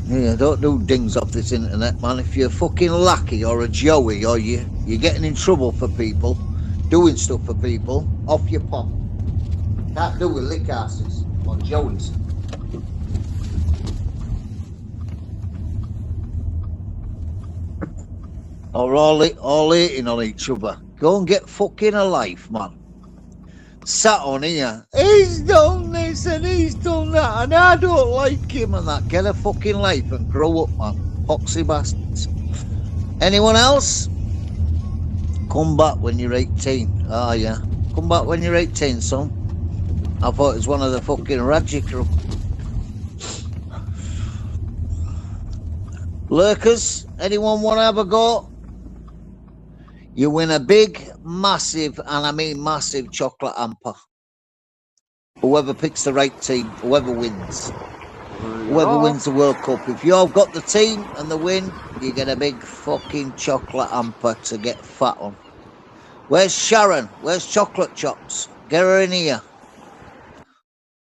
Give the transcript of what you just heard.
Yeah, don't do dings off this internet, man. If you're a fucking lackey or a Joey or you're getting in trouble for people, doing stuff for people, off your pop. Can't do with lick asses or Joeys. Or all hating on each other. Go and get fucking a life, man. Sat on here. He's done this and he's done that, and I don't like him and that. Get a fucking life and grow up, man. Poxy bastards. Anyone else? Come back when you're 18. Ah, yeah. Come back when you're 18, son. I thought it was one of the fucking Raji crew. Lurkers, anyone want to have a go? You win a big, massive, and I mean massive chocolate hamper. Whoever picks the right team, whoever wins. Whoever wins the World Cup. If you've got the team and the win, you get a big fucking chocolate hamper to get fat on. Where's Sharon? Where's Chocolate Chops? Get her in here.